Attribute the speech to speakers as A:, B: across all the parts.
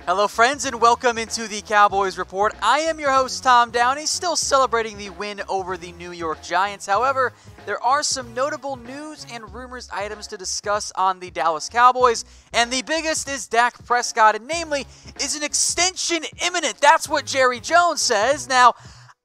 A: Hello friends and welcome into the Cowboys Report. I am your host Tom Downey, still celebrating the win over the New York Giants. However, there are some notable news and rumors items to discuss on the Dallas Cowboys, and the biggest is Dak Prescott, and namely, is an extension imminent? That's what Jerry Jones says. Now,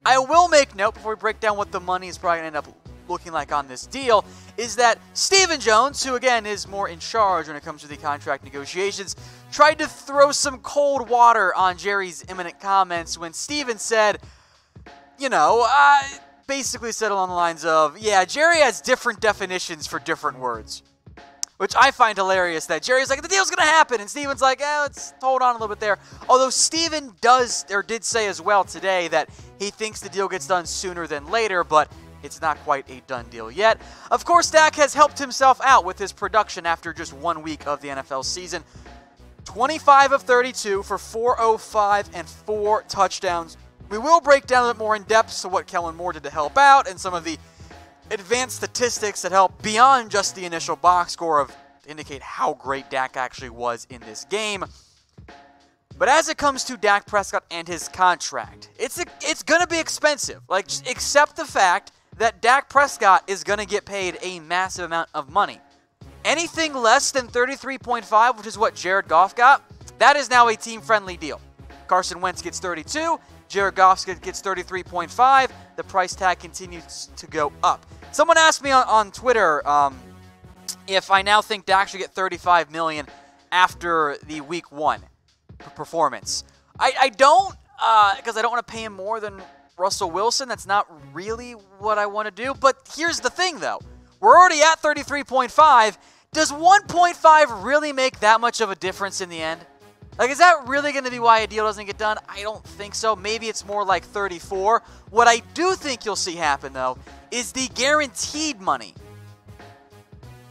A: I will make note before we break down what the money is probably going to end up looking like on this deal, is that Stephen Jones, who again is more in charge when it comes to the contract negotiations, tried to throw some cold water on Jerry's imminent comments when Stephen said, basically said along the lines of, yeah, Jerry has different definitions for different words. Which I find hilarious that Jerry's like, the deal's going to happen, and Stephen's like, let's hold on a little bit there. Although Stephen did say as well today that he thinks the deal gets done sooner than later, but it's not quite a done deal yet. Of course, Dak has helped himself out with his production after just 1 week of the NFL season. 25 of 32 for 405 and 4 touchdowns. We will break down a bit more in depth to what Kellen Moore did to help out and some of the advanced statistics that help beyond just the initial box score to indicate how great Dak actually was in this game. But as it comes to Dak Prescott and his contract, it's going to be expensive. Just accept the fact that Dak Prescott is going to get paid a massive amount of money. Anything less than 33.5, which is what Jared Goff got, that is now a team-friendly deal. Carson Wentz gets 32, Jared Goff gets 33.5. The price tag continues to go up. Someone asked me on Twitter if I now think Dak should get $35 million after the Week 1 performance. I don't, because I don't want to pay him more than Russell Wilson. That's not really what I want to do. But here's the thing, though. We're already at 33.5. Does 1.5 really make that much of a difference in the end? Is that really going to be why a deal doesn't get done? I don't think so. Maybe it's more like 34. What I do think you'll see happen, though, is the guaranteed money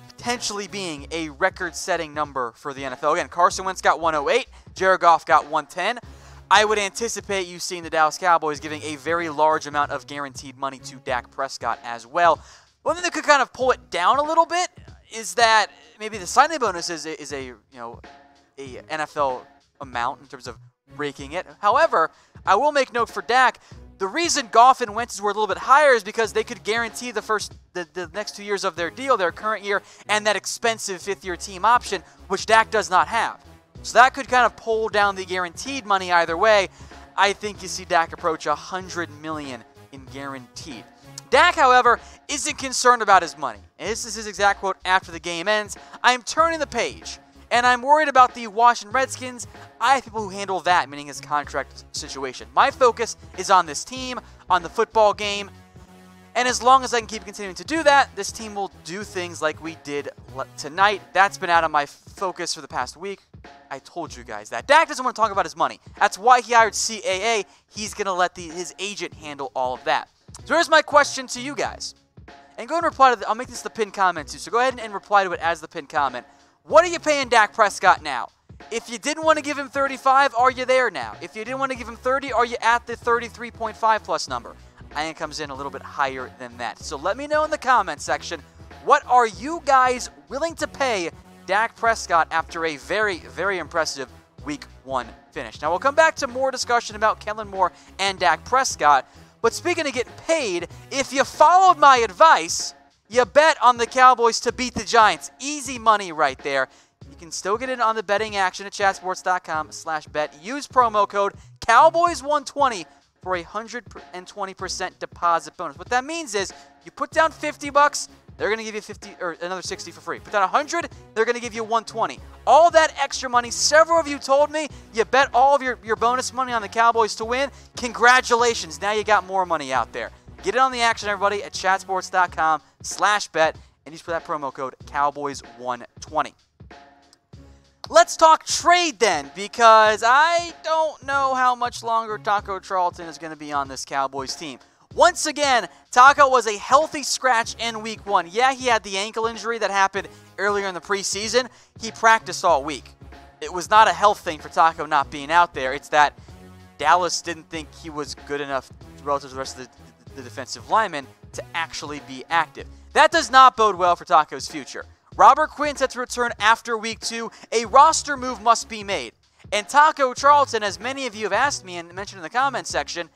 A: potentially being a record-setting number for the NFL. Again, Carson Wentz got 108. Jared Goff got 110. I would anticipate you seeing the Dallas Cowboys giving a very large amount of guaranteed money to Dak Prescott as well. One thing that could kind of pull it down a little bit is that maybe the signing bonus is a NFL amount in terms of breaking it. However, I will make note for Dak, the reason Goff and Wentz were a little bit higher is because they could guarantee the next 2 years of their deal, their current year, and that expensive fifth-year team option, which Dak does not have. So that could kind of pull down the guaranteed money either way. I think you see Dak approach $100 million in guaranteed. Dak, however, isn't concerned about his money. And this is his exact quote after the game ends. I'm turning the page, and I'm worried about the Washington Redskins. I have people who handle that, meaning his contract situation. My focus is on this team, on the football game, and as long as I can keep continuing to do that, this team will do things like we did tonight. That's been out of my focus for the past week. I told you guys that. Dak doesn't want to talk about his money. That's why he hired CAA. He's going to let his agent handle all of that. So here's my question to you guys. And go ahead and reply to I'll make this the pinned comment too. So go ahead and reply to it as the pinned comment. What are you paying Dak Prescott now? If you didn't want to give him 35, are you there now? If you didn't want to give him 30, are you at the 33.5 plus number? I think it comes in a little bit higher than that. So let me know in the comment section, what are you guys willing to pay Dak Prescott after a very, very impressive Week 1 finish? Now we'll come back to more discussion about Kellen Moore and Dak Prescott. But speaking of getting paid, if you followed my advice, you bet on the Cowboys to beat the Giants. Easy money right there. You can still get in on the betting action at chatsports.com/bet. Use promo code Cowboys120 for a 120% deposit bonus. What that means is you put down $50, they're going to give you 50 or another 60 for free. Put down 100, they're going to give you 120. All that extra money, several of you told me you bet all of your bonus money on the Cowboys to win. Congratulations. Now you got more money out there. Get in on the action, everybody, at chatsports.com/bet and use for that promo code Cowboys120. Let's talk trade then, because I don't know how much longer Taco Charlton is going to be on this Cowboys team. Once again, Taco was a healthy scratch in Week 1. Yeah, he had the ankle injury that happened earlier in the preseason. He practiced all week. It was not a health thing for Taco not being out there. It's that Dallas didn't think he was good enough relative to the rest of the defensive linemen to actually be active. That does not bode well for Taco's future. Robert Quinn set to return after Week 2. A roster move must be made. And Taco Charlton, as many of you have asked me and mentioned in the comments section,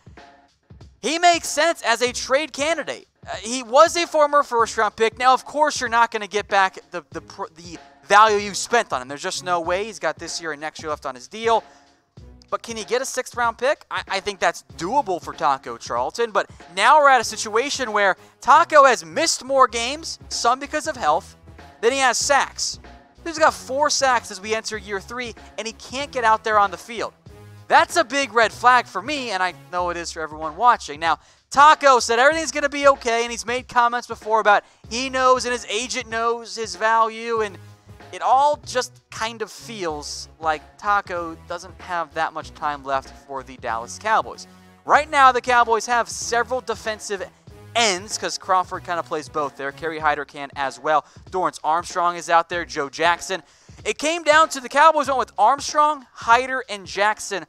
A: he makes sense as a trade candidate. He was a former first-round pick. Now, of course, you're not going to get back the value you spent on him. There's just no way. He's got this year and next year left on his deal. But can he get a 6th-round pick? I think that's doable for Taco Charlton. But now we're at a situation where Taco has missed more games, some because of health, than he has sacks. He's got 4 sacks as we enter year 3, and he can't get out there on the field. That's a big red flag for me, and I know it is for everyone watching. Now, Taco said everything's going to be okay, and he's made comments before about he knows and his agent knows his value, and it all just kind of feels like Taco doesn't have that much time left for the Dallas Cowboys. Right now, the Cowboys have several defensive ends because Crawford kind of plays both there. Kerry Hyder can as well. Dorrance Armstrong is out there. Joe Jackson. It came down to the Cowboys went with Armstrong, Hyder, and Jackson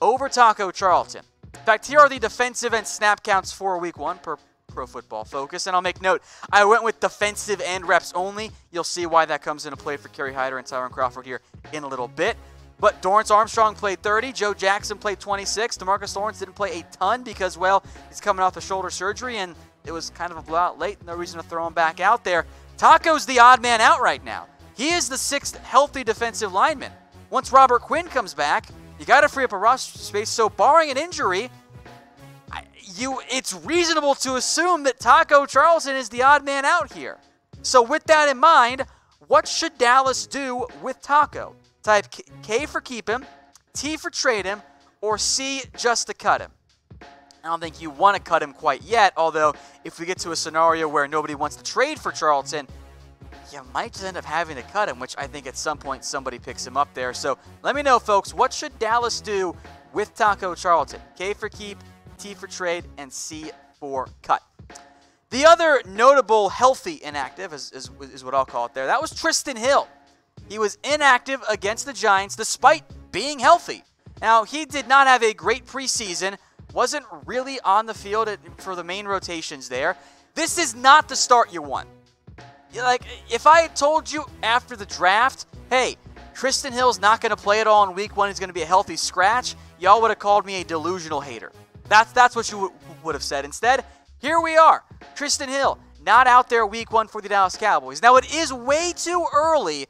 A: over Taco Charlton. In fact, here are the defensive end snap counts for Week 1 per Pro Football Focus. And I'll make note, I went with defensive end reps only. You'll see why that comes into play for Kerry Hyder and Tyron Crawford here in a little bit. But Dorrance Armstrong played 30. Joe Jackson played 26. DeMarcus Lawrence didn't play a ton because, well, he's coming off the shoulder surgery, and it was kind of a blowout late. No reason to throw him back out there. Taco's the odd man out right now. He is the 6th healthy defensive lineman. Once Robert Quinn comes back, you got to free up a roster space. So barring an injury, it's reasonable to assume that Taco Charlton is the odd man out here. So with that in mind, what should Dallas do with Taco? Type K for keep him, T for trade him, or C just to cut him. I don't think you want to cut him quite yet, although if we get to a scenario where nobody wants to trade for Charlton, you might just end up having to cut him, which I think at some point somebody picks him up there. So let me know, folks, what should Dallas do with Taco Charlton? K for keep, T for trade, and C for cut. The other notable healthy inactive is what I'll call it there. That was Trysten Hill. He was inactive against the Giants despite being healthy. Now, he did not have a great preseason, wasn't really on the field for the main rotations there. This is not the start you want. Like, if I had told you after the draft, hey, Trysten Hill's not going to play at all in Week 1, he's going to be a healthy scratch, y'all would have called me a delusional hater. That's what you would have said. Instead, here we are. Trysten Hill, not out there Week 1 for the Dallas Cowboys. Now, it is way too early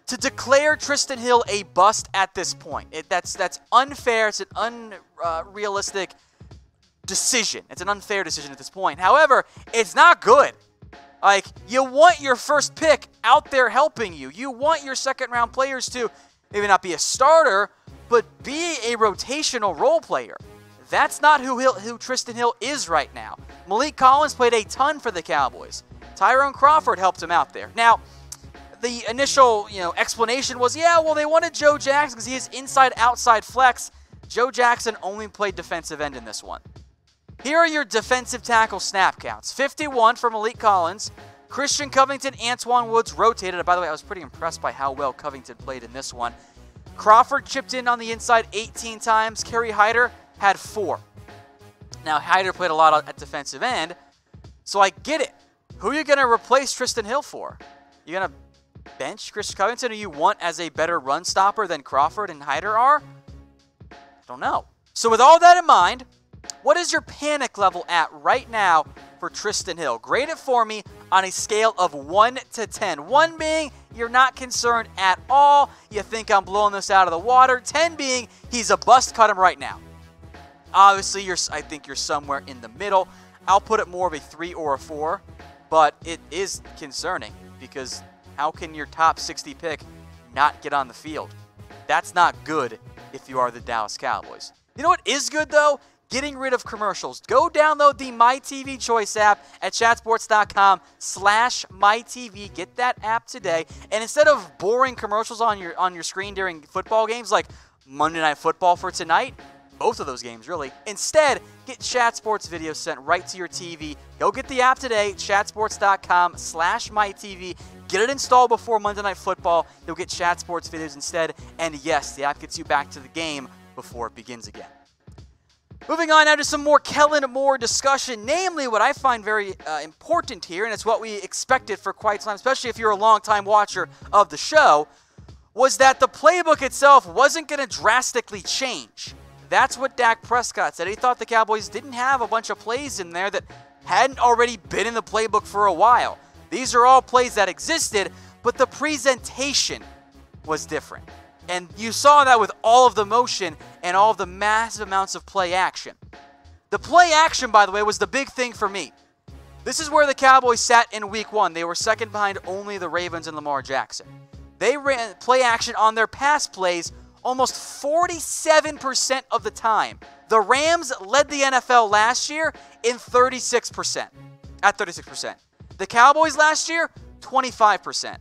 A: to declare Trysten Hill a bust at this point. That's unfair. It's an unrealistic decision. It's an unfair decision at this point. However, it's not good. Like, you want your first pick out there helping you. You want your second-round players to maybe not be a starter, but be a rotational role player. That's not who Trysten Hill is right now. Malik Collins played a ton for the Cowboys. Tyrone Crawford helped him out there. Now, the initial explanation was, yeah, well, they wanted Joe Jackson because he is inside-outside flex. Joe Jackson only played defensive end in this one. Here are your defensive tackle snap counts. 51 for Malik Collins. Christian Covington, Antoine Woods rotated. By the way, I was pretty impressed by how well Covington played in this one. Crawford chipped in on the inside 18 times. Kerry Hyder had 4. Now, Hyder played a lot at defensive end, so I get it. Who are you going to replace Trysten Hill for? You going to bench Christian Covington, who you want as a better run stopper than Crawford and Hyder are? I don't know. So with all that in mind, what is your panic level at right now for Trysten Hill? Grade it for me on a scale of 1 to 10. 1 being you're not concerned at all. You think I'm blowing this out of the water. 10 being he's a bust, cut him right now. Obviously, I think you're somewhere in the middle. I'll put it more of a 3 or a 4, but it is concerning because how can your top 60 pick not get on the field? That's not good if you are the Dallas Cowboys. You know what is good, though? Getting rid of commercials. Go download the MyTV Choice app at chatsports.com/MyTV. Get that app today. And instead of boring commercials on your screen during football games like Monday Night Football for tonight, both of those games, really. Instead, get Chat Sports videos sent right to your TV. Go get the app today, chatsports.com/MyTV. Get it installed before Monday Night Football. You'll get Chat Sports videos instead. And yes, the app gets you back to the game before it begins again. Moving on now to some more Kellen Moore discussion, namely what I find very important here, and it's what we expected for quite some time, especially if you're a longtime watcher of the show. was that the playbook itself wasn't going to drastically change. That's what Dak Prescott said. He thought the Cowboys didn't have a bunch of plays in there that hadn't already been in the playbook for a while. These are all plays that existed, but the presentation was different. And you saw that with all of the motion and all of the massive amounts of play action. The play action, by the way, was the big thing for me. This is where the Cowboys sat in Week 1. They were second behind only the Ravens and Lamar Jackson. They ran play action on their pass plays almost 47% of the time. The Rams led the NFL last year in 36%. At 36%. The Cowboys last year, 25%.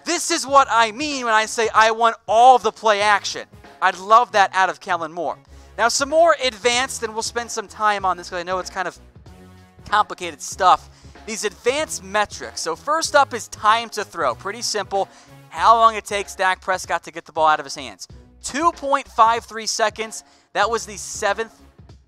A: This is what I mean when I say I want all of the play action. I'd love that out of Kellen Moore. Now, some more advanced, and we'll spend some time on this because I know it's kind of complicated stuff. These advanced metrics. So first up is time to throw. Pretty simple. How long it takes Dak Prescott to get the ball out of his hands. 2.53 seconds. That was the 7th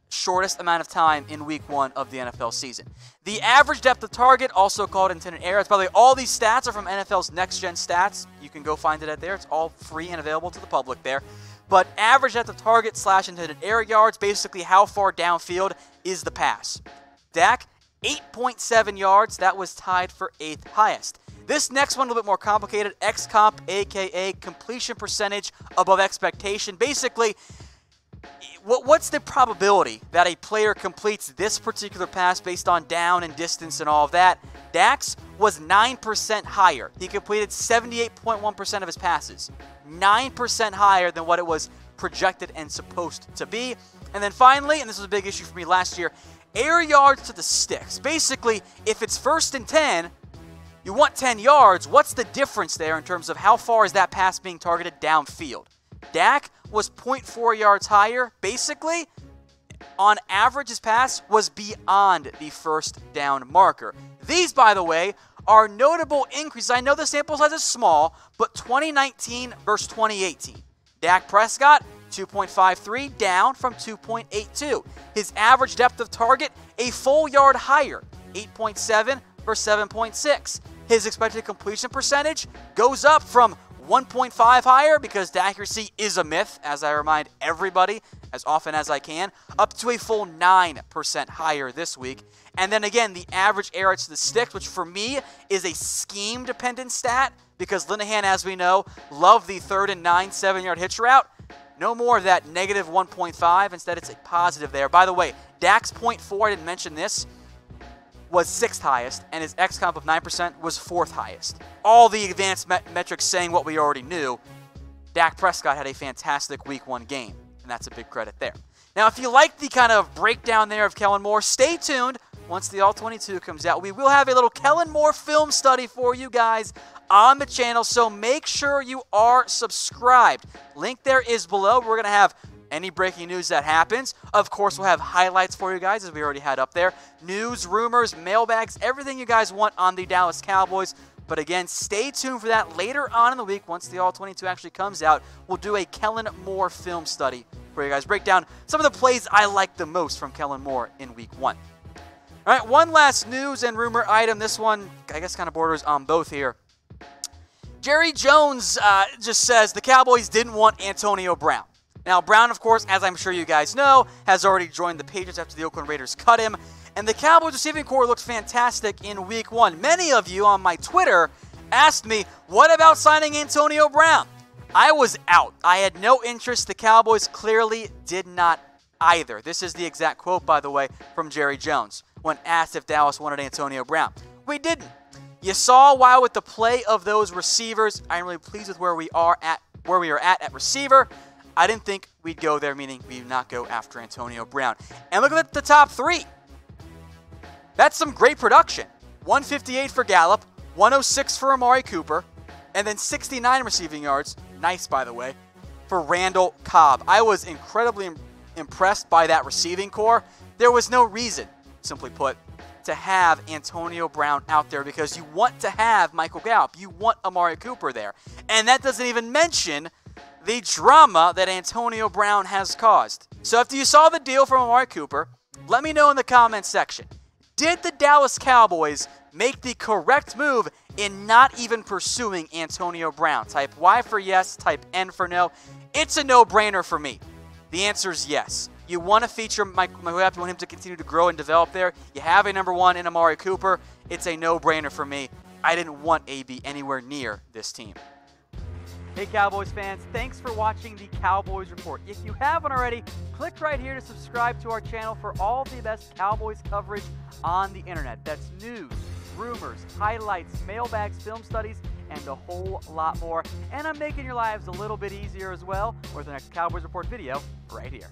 A: shortest amount of time in Week 1 of the NFL season. The average depth of target, also called intended air. By the way, all these stats are from NFL's Next Gen Stats. You can go find it out there. It's all free and available to the public there. But average depth of target / intended air yards, basically how far downfield is the pass. Dak, 8.7 yards. That was tied for 8th highest. This next one a little bit more complicated. X-comp, a.k.a. completion percentage above expectation. Basically, what's the probability that a player completes this particular pass based on down and distance and all of that? Dak's was 9% higher. He completed 78.1% of his passes. 9% higher than what it was projected and supposed to be. And then finally, and this was a big issue for me last year, air yards to the sticks. Basically, if it's 1st and 10, you want 10 yards. What's the difference there in terms of how far is that pass being targeted downfield? Dak was 0.4 yards higher. Basically, on average, his pass was beyond the 1st down marker. These, by the way, are notable increases. I know the sample size is small, but 2019 versus 2018. Dak Prescott, 2.53, down from 2.82. His average depth of target, a full yard higher, 8.7 versus 7.6. His expected completion percentage goes up from 1.5 higher because the accuracy is a myth, as I remind everybody as often as I can, up to a full 9% higher this week. And then again, the average air yards to the sticks, which for me is a scheme-dependent stat because Linehan, as we know, loved the 3rd and 9 7-yard hitch route. No more of that negative 1.5. Instead, it's a positive there. By the way, Dak's 0.4, I didn't mention this, was 6th highest, and his X-comp of 9% was 4th highest. All the advanced metrics saying what we already knew. Dak Prescott had a fantastic Week 1 game, and that's a big credit there. Now, if you like the kind of breakdown there of Kellen Moore, stay tuned. Once the All-22 comes out, we will have a little Kellen Moore film study for you guys on the channel, so make sure you are subscribed. Link there is below. We're going to have any breaking news that happens. Of course, we'll have highlights for you guys, as we already had up there. News, rumors, mailbags, everything you guys want on the Dallas Cowboys. But again, stay tuned for that later on in the week. Once the All-22 actually comes out, we'll do a Kellen Moore film study for you guys. Break down some of the plays I like the most from Kellen Moore in Week 1. All right, one last news and rumor item. This one, I guess, kind of borders on both here. Jerry Jones just says the Cowboys didn't want Antonio Brown. Now, Brown, of course, as I'm sure you guys know, has already joined the Patriots after the Oakland Raiders cut him. And the Cowboys receiving corps looked fantastic in Week 1. Many of you on my Twitter asked me, what about signing Antonio Brown? I was out. I had no interest. The Cowboys clearly did not either. This is the exact quote, by the way, from Jerry Jones when asked if Dallas wanted Antonio Brown. We didn't. You saw why with the play of those receivers, I'm really pleased with where we are at receiver. I didn't think we'd go there, meaning we would not go after Antonio Brown. And look at the top 3. That's some great production. 158 for Gallup, 106 for Amari Cooper, and then 69 receiving yards, nice by the way, for Randall Cobb. I was incredibly impressed by that receiving corps. There was no reason, simply put, to have Antonio Brown out there because you want to have Michael Gallup. You want Amari Cooper there. And that doesn't even mention the drama that Antonio Brown has caused. So if you saw the deal from Amari Cooper, let me know in the comments section. Did the Dallas Cowboys make the correct move in not even pursuing Antonio Brown. Type Y for yes, type N for no. It's a no-brainer for me. The answer is yes. You want to feature Mike Mahuap, you want him to continue to grow and develop there. You have a number 1 in Amari Cooper. It's a no-brainer for me. I didn't want AB anywhere near this team. Hey Cowboys fans, thanks for watching the Cowboys Report. If you haven't already, click right here to subscribe to our channel for all the best Cowboys coverage on the internet. That's news, rumors, highlights, mailbags, film studies, and a whole lot more. And I'm making your lives a little bit easier as well with the next Cowboys Report video right here.